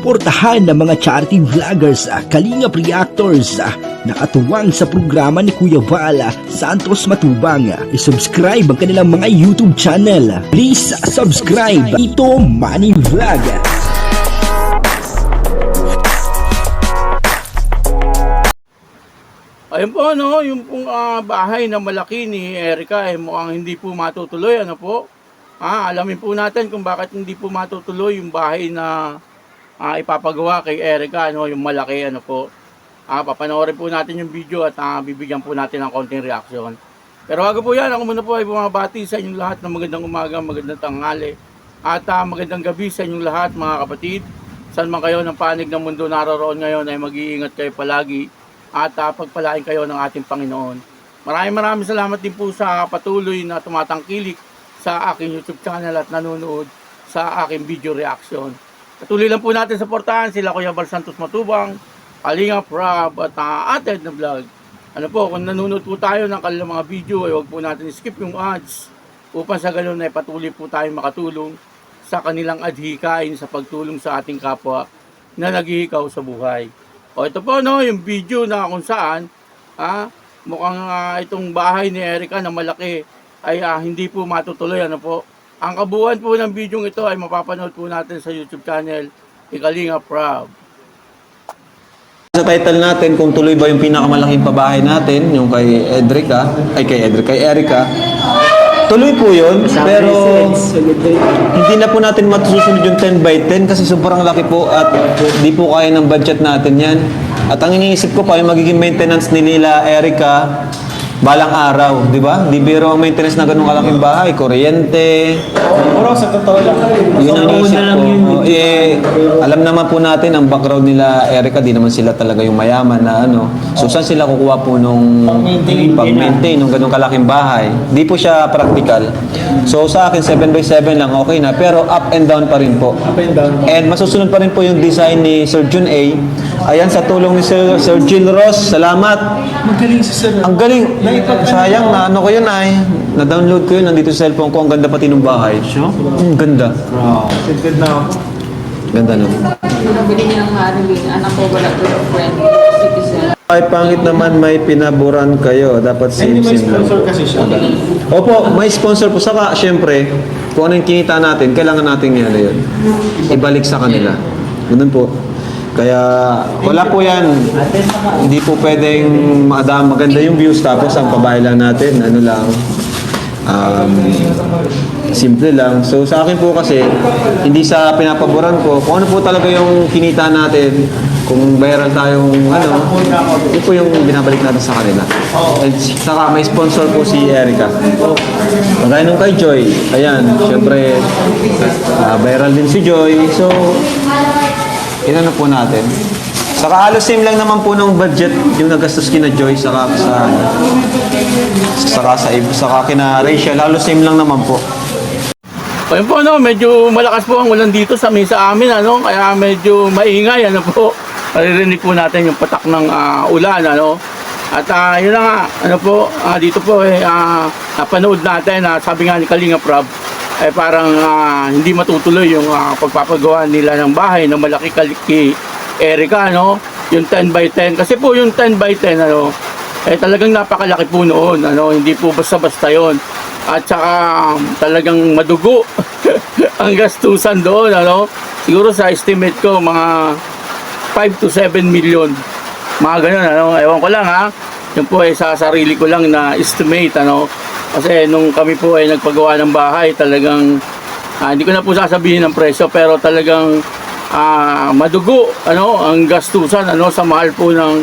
suportahan ng mga charity vloggers, Kalingap Reactors, nakatuwang sa programa ni Kuya Val Santos Matubang. I-subscribe ang kanilang mga YouTube channel. Please subscribe. Ito Money Vlog. Ayun po, no, yung pong bahay na malaki ni Erica mukhang hindi po matutuloy, ano po. Alamin po natin kung bakit hindi po matutuloy yung bahay na ipapagawa kay Erica, no, yung malaki, ano po. Papanoorin po natin yung video at bibigyan po natin ng konting reaksyon. Pero bago po yan, ako muna po ay bumabati sa inyong lahat ng magandang umaga, magandang tanghali at magandang gabi sa inyong lahat, mga kapatid. Saan man kayo ng panig ng mundo naroon ngayon ay mag-iingat kayo palagi at pagpalain kayo ng ating Panginoon. Maraming salamat din po sa patuloy na tumatangkilik sa aking YouTube channel at nanonood sa aking video reaction. Patuloy lang po natin suportahan sila Kuya Val Santos Matubang, Kalingap Rob at Ated na Vlog. Ano po, kung nanonood po tayo ng kanilang mga video, ay huwag po natin skip yung ads upang sa ganun ay patuloy po tayo makatulong sa kanilang adhikain sa pagtulong sa ating kapwa na naghihikaw sa buhay. O ito po, no, yung video na kung saan mukhang itong bahay ni Erica na malaki ay hindi po matutuloy, ano po. Ang kabuuan po ng video ito ay mapapanood po natin sa YouTube channel ni Kalingap Rob. Sa title natin kung tuloy ba yung pinakamalaking pabahay natin, yung kay Erica. Tuloy po yun, pero hindi na po natin matusunod yung 10 by 10 kasi sobrang laki po at di po kaya ng budget natin yan. At ang iniisip ko pa yung magiging maintenance ni nila Erica balang araw, di ba? Di biro ang maintenance na ganung kalaking bahay, kuryente. Puro sa totoo lang. Yun ang iniisip ko. Alam naman po natin ang background nila Erica, di naman sila talaga yung mayaman na ano. So saan sila kukuha po nung pag-maintain nung ganung kalaking bahay? Di po siya practical. So sa akin 7 by 7 lang okay na, pero up and down pa rin po. Up and down. And masusunod pa rin po yung design ni Sir Jun A. Ayan, sa tulong ni Sir Jill Ross. Salamat. Magaling si Sir. Ang galing. Sayang na ano ko yun ay. Na-download ko yun. Nandito sa cellphone ko. Ang ganda pati ng bahay. Ganda. Wow. Good now. Ganda no. Nabili niya ng anak ko wala ko yung friend. Citizen. Ay, pangit naman may pinaboran kayo. Dapat Hindi may same-same lang. sponsor kasi siya. Opo, may sponsor po. Saka, syempre, kung ano yung kinita natin, kailangan natin yan yun. Ibalik sa kanila. Ganun po. Kaya, wala po yan. Hindi po pwedeng maganda yung views tapos ang pabahay lang natin. Ano lang. Simple lang. So, sa akin po kasi, hindi sa pinapaboran ko. Kung ano po talaga yung kinita natin, kung viral tayong ano, yun po yung binabalik natin sa kanila. And saka may sponsor po si Erica. Kagaya nung kay Joy. Ayan, syempre, viral din si Joy. So, inano po natin. Saka halos same lang naman po ng budget yung nagastos kina Joy saka kina Rachel. Halos same lang naman po. Ayun po, no, medyo malakas po ang ulan dito sa amin, ano, kaya medyo maingay, ano po. Maririnig po natin yung patak ng ulan, ano. At yun na nga, ano po, dito po napanood natin, sabi nga ni Kalingap Rob, ay parang hindi matutuloy yung pagpapagawa nila ng bahay na malaki kay Erica, no? Yung 10 by 10. Kasi po yung 10 by 10, ano, talagang napakalaki po noon, ano, hindi po basta-basta yon. At saka talagang madugo ang gastusan doon, ano. Siguro sa estimate ko, mga 5 to 7 million. Mga ganun, ano. Ewan ko lang, ha. Yun po sa sarili ko lang na estimate, ano. Kasi nung kami po ay nagpagawa ng bahay, talagang hindi ko na po sasabihin ng presyo, pero talagang madugo, ano, ang gastusan, ano, sa mahal po ng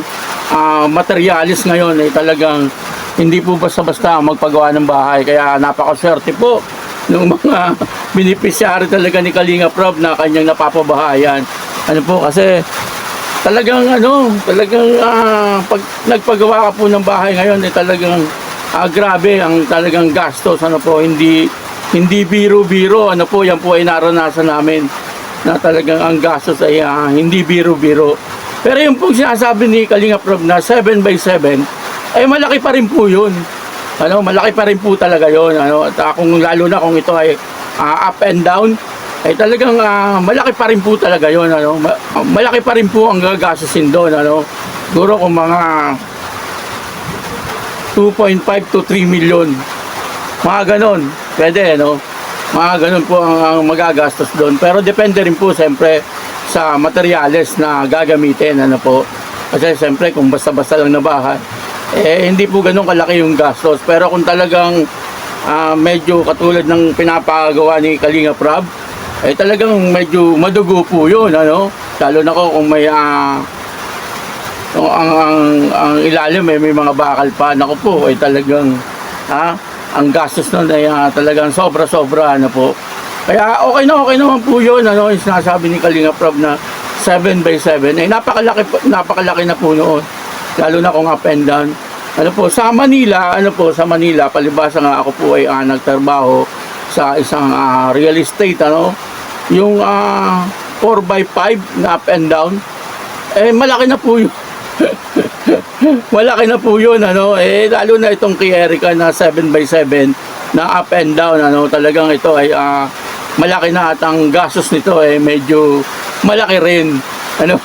materialis ngayon ay talagang hindi po basta-basta magpagawa ng bahay. Kaya napakaswerte po ng mga beneficiary talaga ni Kalingap Rob na kanyang napapabahayan. Ano po, kasi talagang pag nagpagawa ka po ng bahay ngayon ay talagang grabe ang talagang gastos, ano po, hindi biro-biro, ano po, yan po ay naranasan namin na talagang ang gastos ay hindi biro-biro. Pero yung pong sinasabi ni Kalingap Rob na 7 by 7 ay malaki pa rin po yun. Ano, malaki pa rin po talaga yun, ano. At kung lalo na kung ito ay up and down, ay talagang malaki pa rin po talaga yun, ano? Malaki pa rin po ang gagastusin doon, ano? Siguro kung mga 2.5 to 3 million, mga ganon, pwede, no? Mga ganon po ang magagastos doon. Pero depende rin po, siyempre, sa materyales na gagamitin, ano po. Kasi siyempre, kung basta-basta lang na bahay, hindi po ganon kalaki yung gastos. Pero kung talagang medyo katulad ng pinapagawa ni Kalinga Prab, talagang medyo madugo po yun, ano? Lalo na ko kung may ang ilalim may mga bakal pa. Naku po, talagang ang gastos nun ay talagang sobra-sobra, ano po. Kaya okay naman po yun, ano, yung sinasabi ni Kalinga Prab na 7x7, napakalaki na po noon. Lalo na kung up and down. Ano po, sa Manila, palibasa nga ako po ay nagtrabaho sa isang real estate, ano, yung 4x5 na up and down, malaki na po yun. Malaki na po yun, ano, lalo na itong kay Erica na 7x7 na up and down, ano, talagang ito ay malaki na at ang gastos nito medyo malaki rin, ano.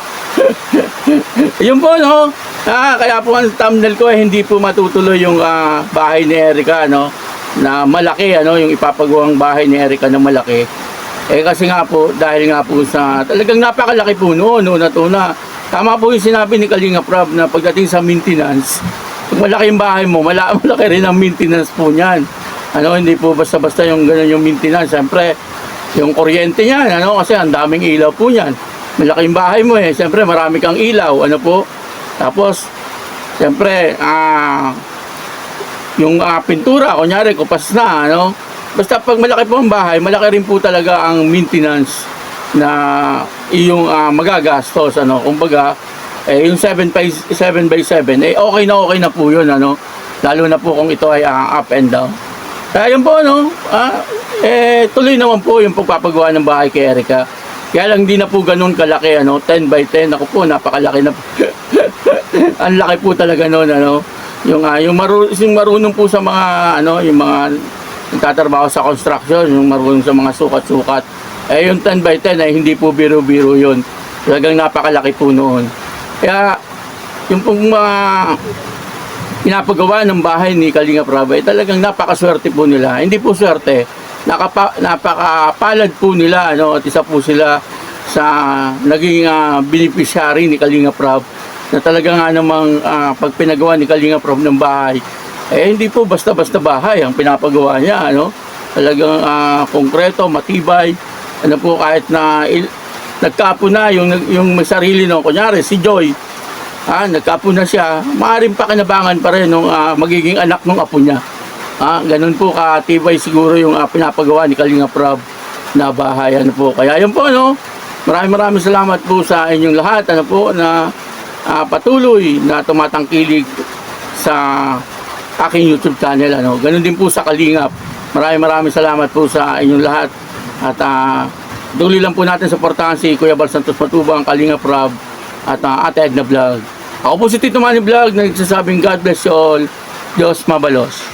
Yun po, no. Kaya po ang thumbnail ko hindi po matutuloy yung bahay ni Erica, no, na malaki, ano, yung ipapagawang bahay ni Erica na malaki. Kasi nga po, dahil nga po sa talagang napakalaki po noon, una-una. Tama po yung sinabi ni Kalinga Prab na pagdating sa maintenance, kung malaki yung bahay mo, malaki rin ang maintenance po niyan. Ano, hindi po basta-basta yung ganun yung maintenance. Siyempre, yung kuryente niyan, ano, kasi ang daming ilaw po niyan. Malaki yung bahay mo siyempre marami kang ilaw, ano po. Tapos, siyempre, yung pintura, kunyari, kupas na, ano. Basta pag malaki po ang bahay, malaki rin po talaga ang maintenance na iyong magagastos, ano. Kumbaga, yung 7x7, okay na po yun, ano. Lalo na po kung ito ay up and down. Kaya yun po, no, tuloy naman po yung pagpapagawa ng bahay kay Erica. Kaya lang di na po ganun kalaki, ano, 10x10. Ako po, napakalaki na po. Ang laki po talaga noon, ano. Yung marunong po sa mga, ano, yung mga nagtatrabaho sa construction, yung marunong sa mga sukat-sukat. Yung 10x10 ay hindi po biro-biro yun. Talagang napakalaki po noon. Kaya, yung pong mga pinapagawa ng bahay ni Kalinga Prab, talagang napakaswerte po nila. Hindi po swerte. Napakapalad po nila, ano, at isa po sila sa naging beneficiary ni Kalinga Prab na talaga nga namang pag pinagawa ni Kalinga Prab ng bahay, hindi po basta-basta bahay ang pinapagawa niya, ano. Talagang konkreto, matibay, ano po, kahit na nagkapo na yung may sarili, no, kunyari si Joy, nagkapo na siya, maaaring pakinabangan pa rin nung magiging anak ng apo niya. Ganun po katibay siguro yung pinapagawa ni Kalinga Prab na bahay, ano po. Kaya yun po, no, maraming salamat po sa inyong lahat, ano po, na patuloy na tumatangkilig sa aking YouTube channel, ano. Ganun din po sa Kalingap. Maraming salamat po sa inyong lahat. At tuloy lang po natin suportahan si Kuya Bal Santos Matubang, Kalinga Prab, at Ate Edna Vlog. Ako po si Tito Manny Vlog, nagsasabing God bless you all. Diyos mabalos.